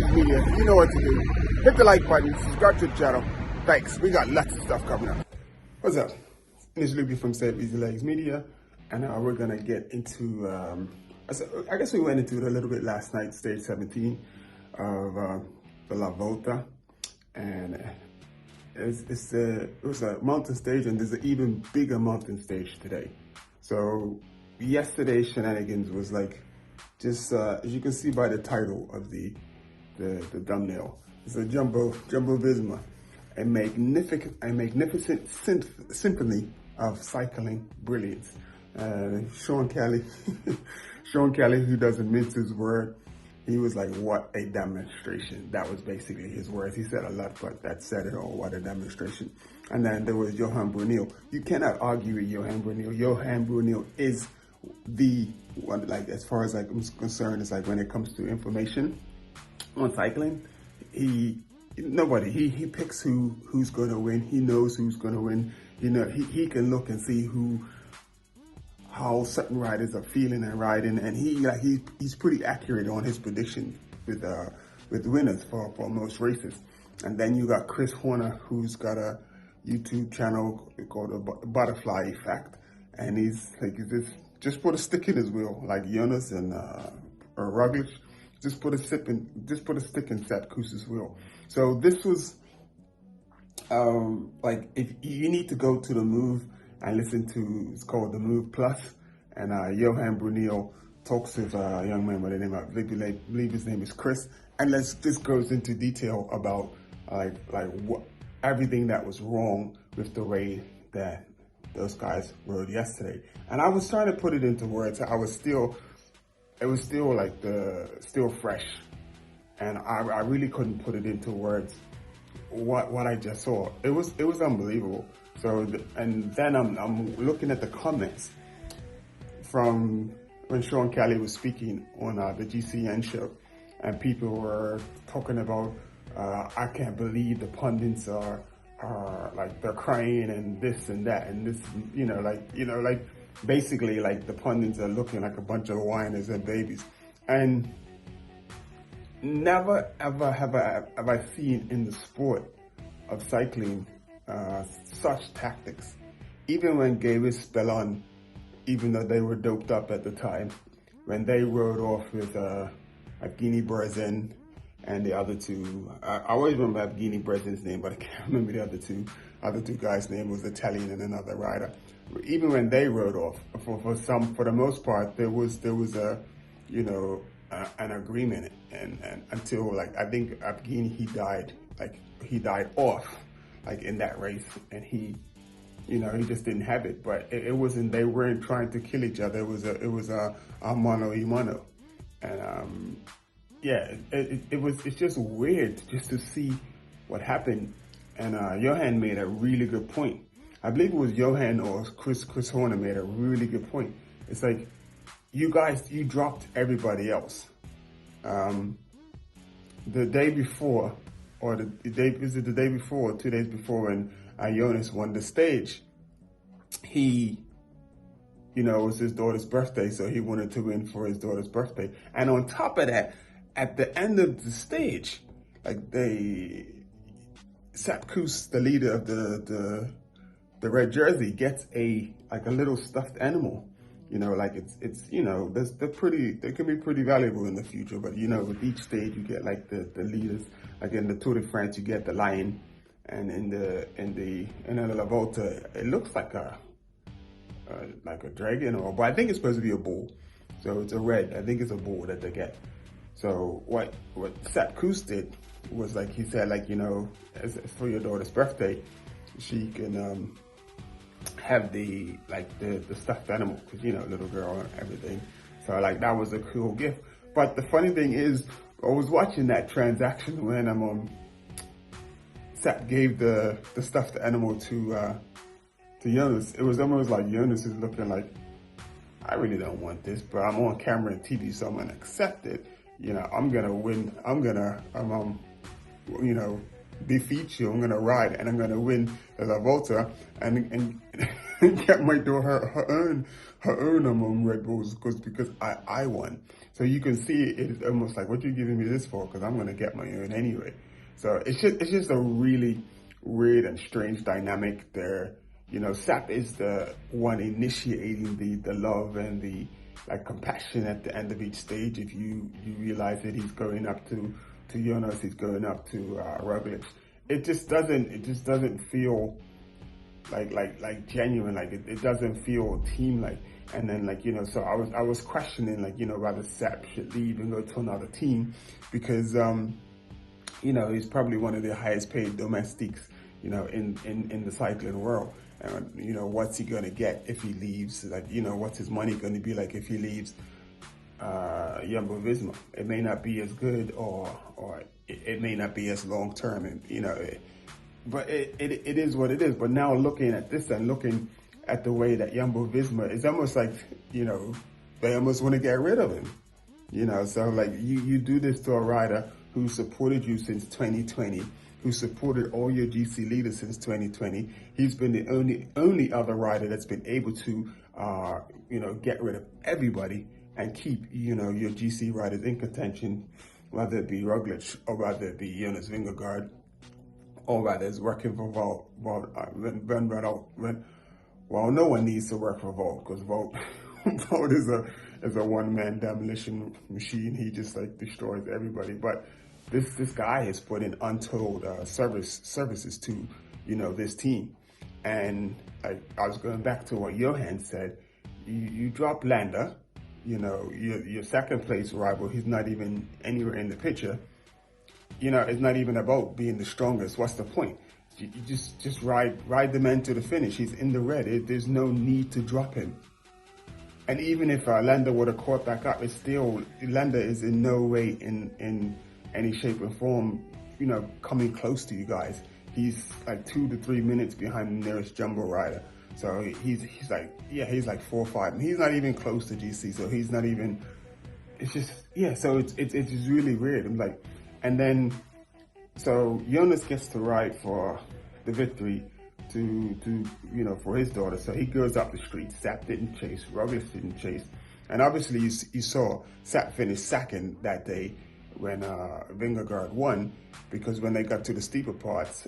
Vibes Media, you know what to do. Hit the like button, subscribe to the channel. Thanks, we got lots of stuff coming up. What's up? It's Luby from Vibes Media, and we're gonna get into, I guess we went into it a little bit last night, stage 17 of the La Volta, and it was a mountain stage, and there's an even bigger mountain stage today. So yesterday's shenanigans was like, just as you can see by the title of the thumbnail, it's a Jumbo Visma, a magnificent symphony of cycling brilliance. Sean Kelly, who doesn't mince his word, he was like, what a demonstration. That was basically his words. He said a lot, but that said it all. What a demonstration. And then there was Johan Brunel. You cannot argue with Johan Brunel. Johan Brunel is the one, like, as far as I'm concerned, it's like when it comes to information on cycling, he picks who's going to win. He knows who's going to win. You know, he can look and see how certain riders are feeling and riding, and he's pretty accurate on his predictions with winners for most races. And then you got Chris Horner, who's got a YouTube channel called the Butterfly Effect, and he's just put a stick in his wheel, like Jonas and Roglic. Just put a stick in Sepp Kuss's wheel. So this was like, if you need to go to the Move and listen to, it's called the Move Plus, and Johan Brunel talks with a young man by the name of, I believe his name is Chris, and this goes into detail about like what everything that was wrong with the way that those guys rode yesterday. And I was trying to put it into words. It was still fresh, and I really couldn't put it into words what I just saw. It was unbelievable. So and then I'm looking at the comments from when Sean Kelly was speaking on the GCN show, and people were talking about, I can't believe the pundits are like, they're crying and this and that and this, like basically like the pundits are looking like a bunch of whiners and babies. And never ever have I seen in the sport of cycling such tactics. Even when Gavis Spellon, even though they were doped up at the time, when they rode off with Evgeny Brezin and the other two, I always remember Evgeny Brezin's name, but I can't remember the other two guys' name. Was Italian and another rider. Even when they rode off, for the most part, there was a, an agreement, and until, like, I think Evgeny, he died off, like, in that race, and he just didn't have it. But it wasn't, they weren't trying to kill each other. It was a mano y mano, and yeah, it's just weird just to see what happened. And Johan made a really good point. I believe it was Johan or Chris Horner made a really good point. It's like, you guys, you dropped everybody else. The day before, or the day before, 2 days before, when Jonas won the stage, it was his daughter's birthday, so he wanted to win for his daughter's birthday. And on top of that, at the end of the stage, like, Sepp Kuss, the leader of the red jersey, gets a little stuffed animal. Like, they can be pretty valuable in the future, but with each stage you get like the leaders. Like in the Tour de France, you get the lion, and in the La Volta, it looks like a dragon, but I think it's supposed to be a bull. So it's a red. I think it's a bull that they get. So what Sepp Kuss did was, like, he said, like, as for your daughter's birthday, she can have the stuffed animal, because little girl and everything. So, like, that was a cool gift. But the funny thing is, I was watching that transaction when Sepp gave the stuffed animal to Jonas. It was almost like Jonas is looking like, I really don't want this, but I'm on camera and TV, so I'm gonna accept it. I'm gonna win. I'm gonna defeat you. I'm gonna ride, and I'm gonna win the La Volta. And get my daughter her own Red Bulls because I won. So you can see it's almost like, what you giving me this for? Because I'm gonna get my own anyway. So it's just a really weird and strange dynamic there. Sap is the one initiating the love and the like compassion at the end of each stage. If you realize that he's going up to Jonas, he's going up to Roglic. It just doesn't feel like genuine. Like it doesn't feel team like. And then so I was questioning whether Sap should leave and go to another team because he's probably one of the highest paid domestics in the cycling world. And what's he gonna get if he leaves? What's his money gonna be like if he leaves Jumbo Visma? It may not be as good, or it may not be as long term, and but it is what it is. But now looking at this and looking at the way that Jumbo Visma is, almost like they almost want to get rid of him. So like you do this to a rider who supported you since 2020, who supported all your GC leaders since 2020. He's been the only other rider that's been able to get rid of everybody and keep your GC riders in contention, whether it be Roglic or whether it be Jonas Vingegaard, or whether it's working for well, no one needs to work for Volt, because Volt is a one-man demolition machine. He just destroys everybody. But this guy has put in untold services to this team. And I was going back to what Johan said. You drop Landa, your second place rival. He's not even anywhere in the picture. It's not even about being the strongest. What's the point? You just ride the man to the finish. He's in the red. There's no need to drop him. And even if Landa would have caught back up, it's still, Landa is in no way in any shape or form, coming close to you guys. He's like 2 to 3 minutes behind the nearest Jumbo rider. So he's like 4 or 5. And he's not even close to GC. So he's not even. It's just So it's just really weird. I'm like, and then. So Jonas gets to ride for the victory for his daughter. So he goes up the street. Sap didn't chase. Roglic didn't chase. And obviously you saw Sap finish second that day when Vingegaard won, because when they got to the steeper parts,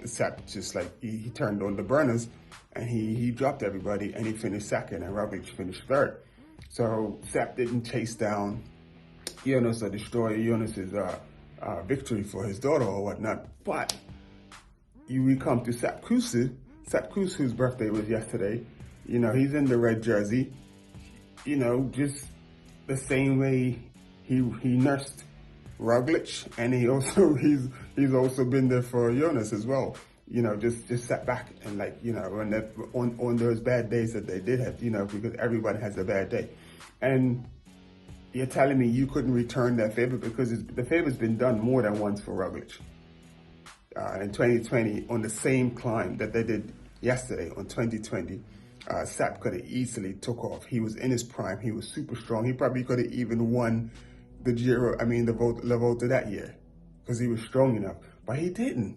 Sap just he turned on the burners and he dropped everybody and he finished second, and Roglic finished third. So Sap didn't chase down Jonas or destroy Jonas's victory for his daughter or whatnot. But we come to Sepp Kuss, whose birthday was yesterday. He's in the red jersey. Just the same way he nursed Roglic, and he's also been there for Jonas as well. Just sat back and on those bad days that they did have, because everybody has a bad day. And you're telling me you couldn't return that favor, because the favor's been done more than once for Roglic. In 2020, on the same climb that they did yesterday on 2020, Sap could have easily took off. He was in his prime. He was super strong. He probably could have even won the Volta that year, because he was strong enough. But he didn't.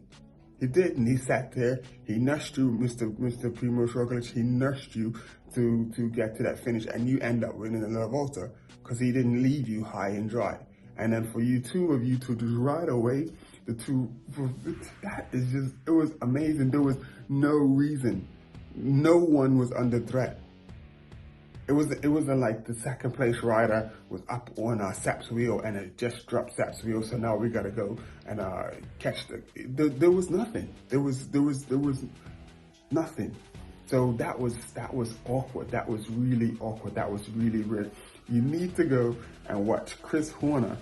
He sat there. He nursed you, Mr. Primož Roglic. He nursed you to get to that finish, and you end up winning the Volta because he didn't leave you high and dry. And then for you to just ride away, it was amazing. There was no reason. No one was under threat. It wasn't like the second place rider was up on Sap's wheel and it just dropped Sap's wheel. So now we gotta go and catch there was nothing. There was nothing. So that was awkward. That was really awkward. That was really weird. You need to go and watch Chris Horner.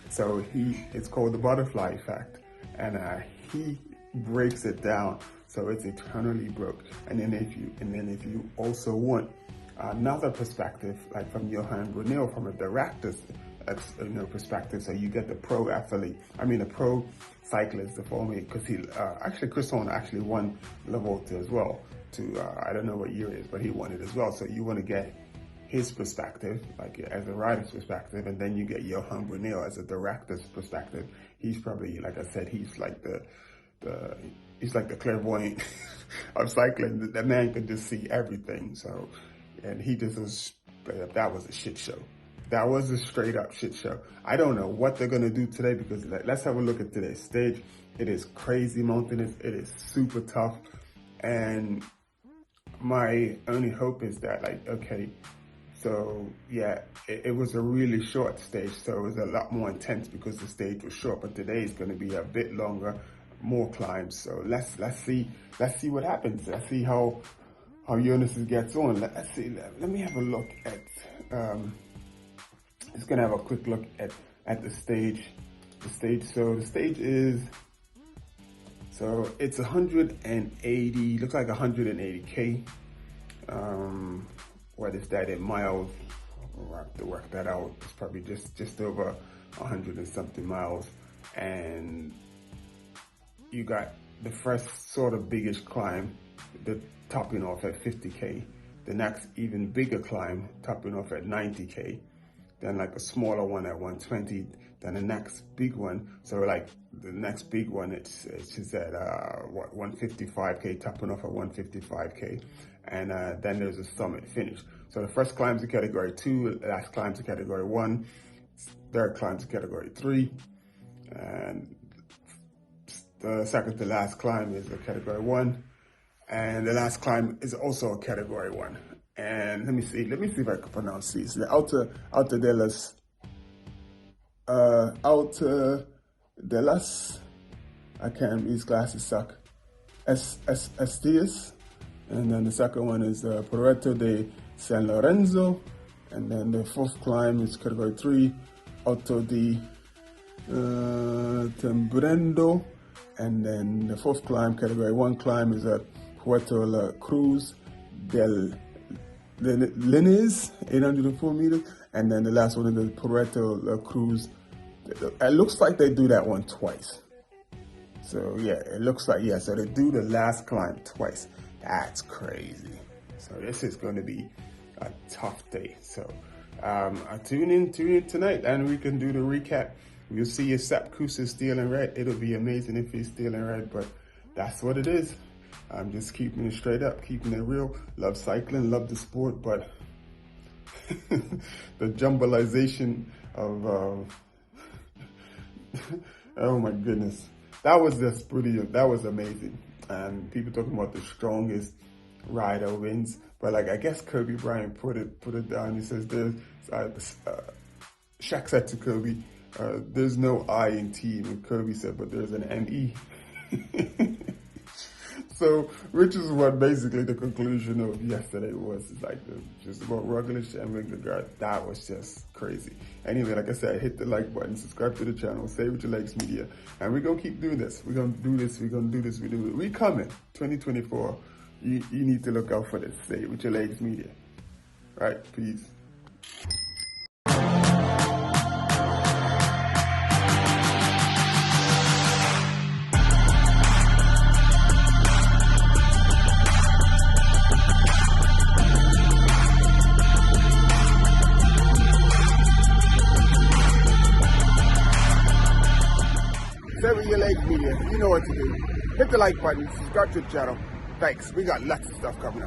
So it's called the butterfly effect, and he breaks it down. So it's eternally broke. And then if you also want another perspective, like from Johan Brunel, from a director's perspective, so you get the pro athlete, the pro cyclist, the former, because Chris Horner actually won La Volta as well. I don't know what year it is, but he won it as well. So you want to get his perspective, like as a rider's perspective, and then you get Johan Brunel as a director's perspective. He's probably, like I said, he's like he's like the clairvoyant of cycling. The man can just see everything. So, and he just was, that was a shit show. That was a straight up shit show. I don't know what they're gonna do today, because let's have a look at today's stage. It is crazy mountainous. It is super tough. And my only hope is that, like, okay, so yeah, it was a really short stage, so it was a lot more intense because the stage was short. But today is going to be a bit longer, more climbs. So let's see what happens. Let's see how Jonas gets on. Let's see. Let me have a look at. Just gonna have a quick look at the stage. So the stage is. So it's 180. Looks like 180K. What is that in miles? I'll have to work that out. It's probably just over 100 and something miles. And you got the first sort of biggest climb, the topping off at 50K. The next even bigger climb, topping off at 90K. Then like a smaller one at 120. Then the next big one. So like the next big one, it's just at 155K, topping off at 155K. And then there's a summit finish. So the first climb's a category 2, the last climb's a category 1, third climb's a category 3, and the second to last climb is a category 1, and the last climb is also a category 1. And let me see if I can pronounce these. The Alta de las, I can't, these glasses suck. Estias. And then the second one is Puerto de San Lorenzo. And then the fourth climb is category 3, Alto de Tembrendo. And then the fourth climb, category 1 climb, is at Puerto La Cruz del Linez, 804 meters. And then the last one is the Puerto La Cruz. It looks like they do that one twice. So yeah, it looks like, yeah, so they do the last climb twice. That's crazy. So this is going to be a tough day. So tune in tonight, and we can do the recap. We'll see if Kuss is still in red. It'll be amazing if he's still in red, but that's what it is. I'm just keeping it straight up, keeping it real. Love cycling, love the sport, but the jumbolization of, oh my goodness. That was just brilliant. That was amazing. And people talking about the strongest rider wins, but like, I guess Kobe Bryant put it down. He says there's Shaq said to Kobe, there's no I in team, and Kobe said, but there's an ME. So, which is what basically the conclusion of yesterday was. It's like just about Roglic and Vingegaard. That was just crazy. Anyway, like I said, hit the like button, subscribe to the channel, Stay With Your Legs Media, and we're gonna keep doing this. We're gonna do this. We're gonna do this. We do it. We coming 2024. You need to look out for this. Stay With Your Legs Media. All right, peace. Stay With Your Legs Media. You know what to do. Hit the like button, subscribe to the channel. Thanks. We got lots of stuff coming up.